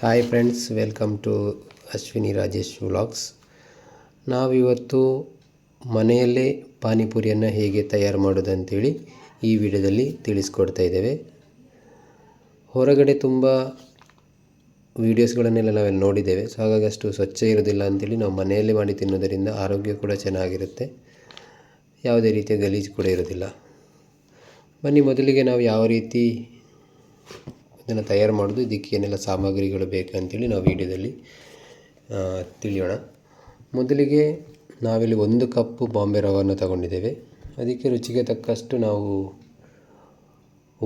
Hi friends, welcome to Ashwini Rajesh vlogs. ನಾವಿವತ್ತು ಮನೆಯಲ್ಲೇ ಪಾನಿಪುರಿಯನ್ನು ಹೇಗೆ ತಯಾರು ಮಾಡೋದು ಅಂತೇಳಿ ಈ ವಿಡಿಯೋದಲ್ಲಿ ತಿಳಿಸ್ಕೊಡ್ತಾ ಇದ್ದೇವೆ. ಹೊರಗಡೆ ತುಂಬ ವೀಡಿಯೋಸ್ಗಳನ್ನೆಲ್ಲ ನಾವೆಲ್ಲ ನೋಡಿದ್ದೇವೆ. ಸೊ ಹಾಗಾಗಿ ಅಷ್ಟು ಸ್ವಚ್ಛ ಇರೋದಿಲ್ಲ ಅಂಥೇಳಿ ನಾವು ಮನೆಯಲ್ಲೇ ಮಾಡಿ ತಿನ್ನೋದರಿಂದ ಆರೋಗ್ಯ ಕೂಡ ಚೆನ್ನಾಗಿರುತ್ತೆ, ಯಾವುದೇ ರೀತಿಯ ಗಲೀಜು ಕೂಡ ಇರೋದಿಲ್ಲ. ಬನ್ನಿ, ಮೊದಲಿಗೆ ನಾವು ಯಾವ ರೀತಿ ಇದನ್ನು ತಯಾರು ಮಾಡೋದು, ಇದಕ್ಕೆ ಏನೆಲ್ಲ ಸಾಮಗ್ರಿಗಳು ಬೇಕಂತೇಳಿ ನಾವು ವಿಡಿಯೋದಲ್ಲಿ ತಿಳಿಯೋಣ. ಮೊದಲಿಗೆ ನಾವಿಲ್ಲಿ 1 ಕಪ್ಪು ಬಾಂಬೆ ರವನ್ನು ತಗೊಂಡಿದ್ದೇವೆ. ಅದಕ್ಕೆ ರುಚಿಗೆ ತಕ್ಕಷ್ಟು ನಾವು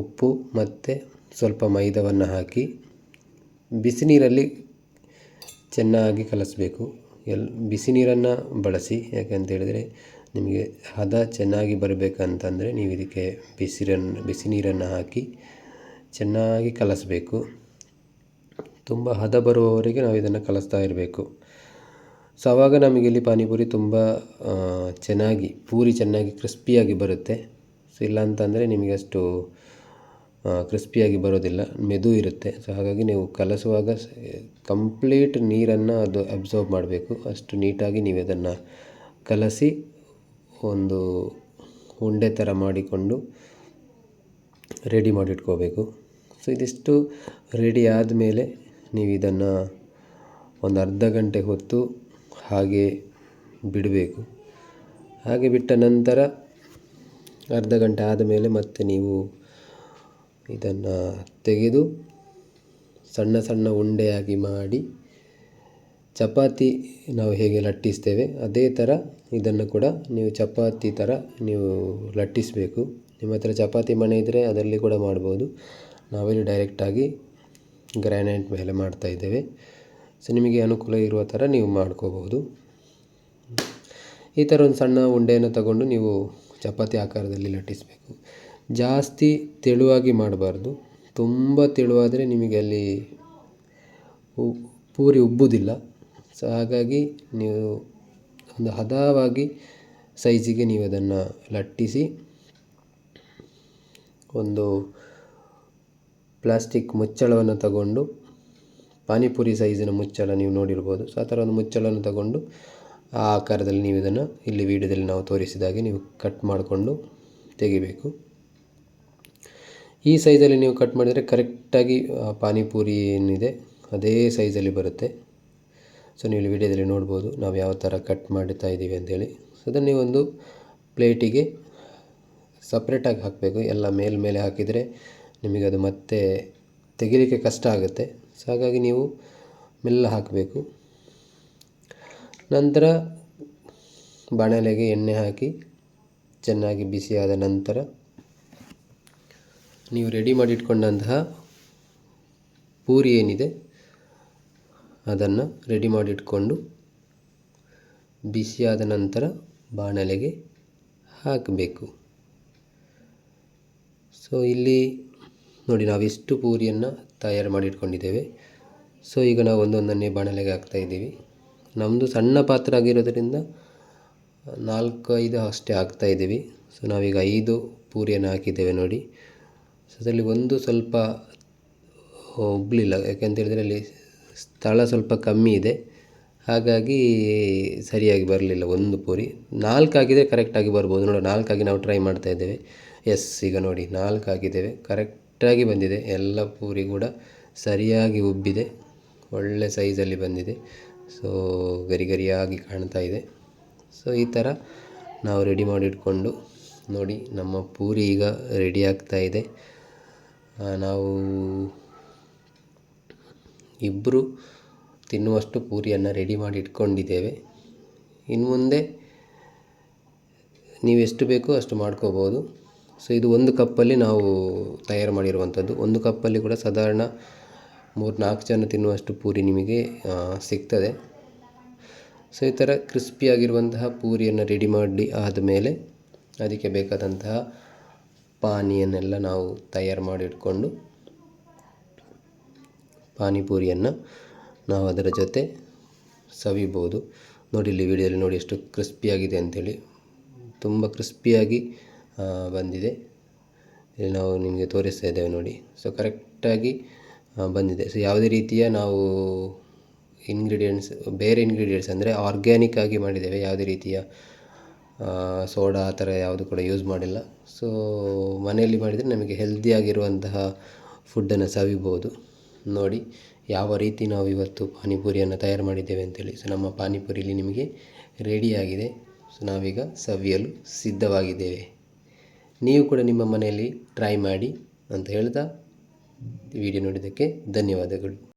ಉಪ್ಪು ಮತ್ತು ಸ್ವಲ್ಪ ಮೈದಾವನ್ನು ಹಾಕಿ ಬಿಸಿ ನೀರಲ್ಲಿ ಚೆನ್ನಾಗಿ ಕಲಸಬೇಕು. ಬಿಸಿ ನೀರನ್ನು ಬಳಸಿ, ಯಾಕಂತೇಳಿದರೆ ನಿಮಗೆ ಹದ ಚೆನ್ನಾಗಿ ಬರಬೇಕಂತಂದರೆ ನೀವು ಇದಕ್ಕೆ ಬಿಸಿ ನೀರನ್ನು ಹಾಕಿ ಚೆನ್ನಾಗಿ ಕಲಸಬೇಕು. ತುಂಬ ಹದ ಬರುವವರೆಗೆ ನಾವು ಇದನ್ನು ಕಲಿಸ್ತಾ ಇರಬೇಕು. ಸೊ ಆವಾಗ ನಮಗೆ ಇಲ್ಲಿ ಪಾನಿಪುರಿ ತುಂಬ ಚೆನ್ನಾಗಿ ಕ್ರಿಸ್ಪಿಯಾಗಿ ಬರುತ್ತೆ. ಸೊ ಇಲ್ಲ ಅಂತಂದರೆ ನಿಮಗೆ ಅಷ್ಟು ಕ್ರಿಸ್ಪಿಯಾಗಿ ಬರೋದಿಲ್ಲ, ಮೆದು ಇರುತ್ತೆ. ಸೊ ಹಾಗಾಗಿ ನೀವು ಕಲಸುವಾಗ ಕಂಪ್ಲೀಟ್ ನೀರನ್ನು ಅದು ಅಬ್ಸರ್ವ್ ಮಾಡಬೇಕು. ಅಷ್ಟು ನೀಟಾಗಿ ನೀವು ಅದನ್ನು ಕಲಸಿ ಒಂದು ಉಂಡೆ ಥರ ಮಾಡಿಕೊಂಡು ರೆಡಿ ಮಾಡಿಟ್ಕೋಬೇಕು. ಸೊ ಇದಿಷ್ಟು ರೆಡಿ ಆದಮೇಲೆ ನೀವು ಇದನ್ನು ಒಂದು ಅರ್ಧ ಗಂಟೆ ಹೊತ್ತು ಹಾಗೆ ಬಿಡಬೇಕು. ಹಾಗೆ ಬಿಟ್ಟ ನಂತರ ಅರ್ಧ ಗಂಟೆ ಆದಮೇಲೆ ಮತ್ತೆ ನೀವು ಇದನ್ನು ತೆಗೆದು ಸಣ್ಣ ಸಣ್ಣ ಉಂಡೆಯಾಗಿ ಮಾಡಿ ಚಪಾತಿ ನಾವು ಹೇಗೆ ಲಟ್ಟಿಸ್ತೇವೆ ಅದೇ ಥರ ಇದನ್ನು ಕೂಡ ನೀವು ಚಪಾತಿ ಥರ ನೀವು ಲಟ್ಟಿಸಬೇಕು. ನಿಮ್ಮ ಹತ್ರ ಚಪಾತಿ ಮಣೆ ಇದ್ದರೆ ಅದರಲ್ಲಿ ಕೂಡ ಮಾಡ್ಬೋದು. ನಾವಿಲ್ಲಿ ಡೈರೆಕ್ಟಾಗಿ ಗ್ರಾನೈಟ್ ಮೇಲೆ ಮಾಡ್ತಾಯಿದ್ದೇವೆ. ಸೊ ನಿಮಗೆ ಅನುಕೂಲ ಇರುವ ಥರ ನೀವು ಮಾಡ್ಕೋಬಹುದು. ಈ ಥರ ಒಂದು ಸಣ್ಣ ಉಂಡೆಯನ್ನು ತಗೊಂಡು ನೀವು ಚಪಾತಿ ಆಕಾರದಲ್ಲಿ ಲಟ್ಟಿಸಬೇಕು. ಜಾಸ್ತಿ ತೆಳುವಾಗಿ ಮಾಡಬಾರ್ದು. ತುಂಬ ತೆಳುವಾದರೆ ನಿಮಗೆ ಅಲ್ಲಿ ಪೂರಿ ಉಬ್ಬುವುದಿಲ್ಲ. ಸೊ ಹಾಗಾಗಿ ನೀವು ಒಂದು ಹದವಾಗಿ ಸೈಜಿಗೆ ನೀವು ಅದನ್ನು ಲಟ್ಟಿಸಿ ಒಂದು ಪ್ಲಾಸ್ಟಿಕ್ ಮುಚ್ಚಳವನ್ನು ತಗೊಂಡು, ಪಾನಿಪುರಿ ಸೈಜಿನ ಮುಚ್ಚಳ ನೀವು ನೋಡಿರ್ಬೋದು. ಸೊ ಆ ಥರ ಒಂದು ಮುಚ್ಚಳವನ್ನು ತಗೊಂಡು ಆ ಆಕಾರದಲ್ಲಿ ನೀವು ಇದನ್ನು ಇಲ್ಲಿ ವಿಡಿಯೋದಲ್ಲಿ ನಾವು ತೋರಿಸಿದಾಗೆ ನೀವು ಕಟ್ ಮಾಡಿಕೊಂಡು ತೆಗಿಬೇಕು. ಈ ಸೈಜಲ್ಲಿ ನೀವು ಕಟ್ ಮಾಡಿದರೆ ಕರೆಕ್ಟಾಗಿ ಪಾನಿಪುರಿ ಏನಿದೆ ಅದೇ ಸೈಜಲ್ಲಿ ಬರುತ್ತೆ. ಸೊ ನೀವು ಇಲ್ಲಿ ವಿಡಿಯೋದಲ್ಲಿ ನೋಡ್ಬೋದು ನಾವು ಯಾವ ಥರ ಕಟ್ ಮಾಡ್ತಾ ಇದ್ದೀವಿ ಅಂತೇಳಿ. ಸೊ ಅದನ್ನು ನೀವು ಒಂದು ಪ್ಲೇಟಿಗೆ ಸಪ್ರೇಟಾಗಿ ಹಾಕಬೇಕು. ಎಲ್ಲ ಮೇಲೆ ಹಾಕಿದರೆ ನಿಮಗೆ ಅದು ಮತ್ತೆ ತೆಗಿಲಿಕ್ಕೆ ಕಷ್ಟ ಆಗುತ್ತೆ. ಸೊ ಹಾಗಾಗಿ ನೀವು ಮೆಲ್ಲ ಹಾಕಬೇಕು. ನಂತರ ಬಾಣಲೆಗೆ ಎಣ್ಣೆ ಹಾಕಿ ಚೆನ್ನಾಗಿ ಬಿಸಿಯಾದ ನಂತರ ನೀವು ರೆಡಿ ಮಾಡಿಟ್ಕೊಂಡಂತಹ ಪೂರಿ ಏನಿದೆ ಅದನ್ನು ರೆಡಿ ಮಾಡಿಟ್ಕೊಂಡು ಬಿಸಿಯಾದ ನಂತರ ಬಾಣಲೆಗೆ ಹಾಕಬೇಕು. ಸೊ ಇಲ್ಲಿ ನೋಡಿ, ನಾವಿಷ್ಟು ಪೂರಿಯನ್ನು ತಯಾರು ಮಾಡಿ ಇಟ್ಕೊಂಡಿದ್ದೇವೆ. ಸೊ ಈಗ ನಾವು ಒಂದೊಂದನ್ನೇ ಬಾಣಲೆಗೆ ಹಾಕ್ತಾಯಿದ್ದೀವಿ. ನಮ್ಮದು ಸಣ್ಣ ಪಾತ್ರ ಆಗಿರೋದರಿಂದ 4-5 ಅಷ್ಟೇ ಹಾಕ್ತಾಯಿದ್ದೀವಿ. ಸೊ ನಾವೀಗ 5 ಪೂರಿಯನ್ನು ಹಾಕಿದ್ದೇವೆ ನೋಡಿ. ಸೊ ಅದರಲ್ಲಿ ಒಂದು ಸ್ವಲ್ಪ ಉಬ್ಬಲಿಲ್ಲ, ಯಾಕೆಂತೇಳಿದರೆ ಅಲ್ಲಿ ಸ್ಥಳ ಸ್ವಲ್ಪ ಕಮ್ಮಿ ಇದೆ, ಹಾಗಾಗಿ ಸರಿಯಾಗಿ ಬರಲಿಲ್ಲ ಒಂದು ಪೂರಿ. 4 ಹಾಕಿದರೆ ಕರೆಕ್ಟಾಗಿ ಬರ್ಬೋದು. ನೋಡಿ, 4 ಹಾಕಿ ನಾವು ಟ್ರೈ ಮಾಡ್ತಾಯಿದ್ದೇವೆ. ಈಗ ನೋಡಿ 4 ಹಾಕಿದ್ದೇವೆ, ಕರೆಕ್ಟಾಗಿ ಬಂದಿದೆ. ಎಲ್ಲ ಪೂರಿ ಕೂಡ ಸರಿಯಾಗಿ ಉಬ್ಬಿದೆ, ಒಳ್ಳೆ ಸೈಜಲ್ಲಿ ಬಂದಿದೆ. ಸೊ ಗರಿಯಾಗಿ ಕಾಣ್ತಾ ಇದೆ. ಸೊ ಈ ಥರ ನಾವು ರೆಡಿ ಮಾಡಿಟ್ಕೊಂಡು ನೋಡಿ, ನಮ್ಮ ಪೂರಿ ಈಗ ರೆಡಿ ಆಗ್ತಾ ಇದೆ. ನಾವು ಇಬ್ಬರು ತಿನ್ನುವಷ್ಟು ಪೂರಿಯನ್ನು ರೆಡಿ ಮಾಡಿ ಇಟ್ಕೊಂಡಿದ್ದೇವೆ. ಇನ್ನು ಮುಂದೆ ನೀವು ಎಷ್ಟು ಬೇಕೋ ಅಷ್ಟು ಮಾಡ್ಕೋಬೋದು. ಸೊ ಇದು 1 ಕಪ್ಪಲ್ಲಿ ನಾವು ತಯಾರು ಮಾಡಿರುವಂಥದ್ದು. 1 ಕಪ್ಪಲ್ಲಿ ಕೂಡ ಸಾಧಾರಣ 3-4 ಜನ ತಿನ್ನುವಷ್ಟು ಪೂರಿ ನಿಮಗೆ ಸಿಗ್ತದೆ. ಸೊ ಈ ಥರ ಕ್ರಿಸ್ಪಿಯಾಗಿರುವಂತಹ ಪೂರಿಯನ್ನು ರೆಡಿ ಮಾಡಿ ಆದಮೇಲೆ ಅದಕ್ಕೆ ಬೇಕಾದಂತಹ ಪಾನಿಯನ್ನೆಲ್ಲ ನಾವು ತಯಾರು ಮಾಡಿಟ್ಕೊಂಡು ಪಾನಿಪೂರಿಯನ್ನು ನಾವು ಅದರ ಜೊತೆ ಸವಿಬೋದು. ನೋಡಿ, ಇಲ್ಲಿ ವಿಡಿಯೋದಲ್ಲಿ ನೋಡಿ ಎಷ್ಟು ಕ್ರಿಸ್ಪಿಯಾಗಿದೆ ಅಂಥೇಳಿ. ತುಂಬ ಕ್ರಿಸ್ಪಿಯಾಗಿ ಬಂದಿದೆ. ಇಲ್ಲಿ ನಾವು ನಿಮಗೆ ತೋರಿಸ್ತಾ ಇದ್ದೇವೆ ನೋಡಿ. ಸೊ ಕರೆಕ್ಟಾಗಿ ಬಂದಿದೆ. ಸೊ ಯಾವುದೇ ರೀತಿಯ ನಾವು ಬೇರೆ ಇಂಗ್ರೀಡಿಯೆಂಟ್ಸ್ ಅಂದರೆ ಆರ್ಗ್ಯಾನಿಕ್ ಆಗಿ ಮಾಡಿದ್ದೇವೆ. ಯಾವುದೇ ರೀತಿಯ ಸೋಡಾ ಆ ಥರ ಯಾವುದು ಕೂಡ ಯೂಸ್ ಮಾಡಿಲ್ಲ. ಸೊ ಮನೆಯಲ್ಲಿ ಮಾಡಿದರೆ ನಮಗೆ ಹೆಲ್ದಿಯಾಗಿರುವಂತಹ ಫುಡ್ಡನ್ನು ಸವಿಬೋದು. ನೋಡಿ ಯಾವ ರೀತಿ ನಾವು ಇವತ್ತು ಪಾನಿಪುರಿಯನ್ನು ತಯಾರು ಮಾಡಿದ್ದೇವೆ ಅಂತೇಳಿ. ಸೊ ನಮ್ಮ ಪಾನಿಪುರಿ ಇಲ್ಲಿ ನಿಮಗೆ ರೆಡಿಯಾಗಿದೆ. ಸೊ ನಾವೀಗ ಸವಿಯಲು ಸಿದ್ಧವಾಗಿದ್ದೇವೆ. ನೀವು ಕೂಡ ನಿಮ್ಮ ಮನೆಯಲ್ಲಿ ಟ್ರೈ ಮಾಡಿ ಅಂತ ಹೇಳ್ತಾ ವಿಡಿಯೋ ನೋಡಿದ್ದಕ್ಕೆ ಧನ್ಯವಾದಗಳು.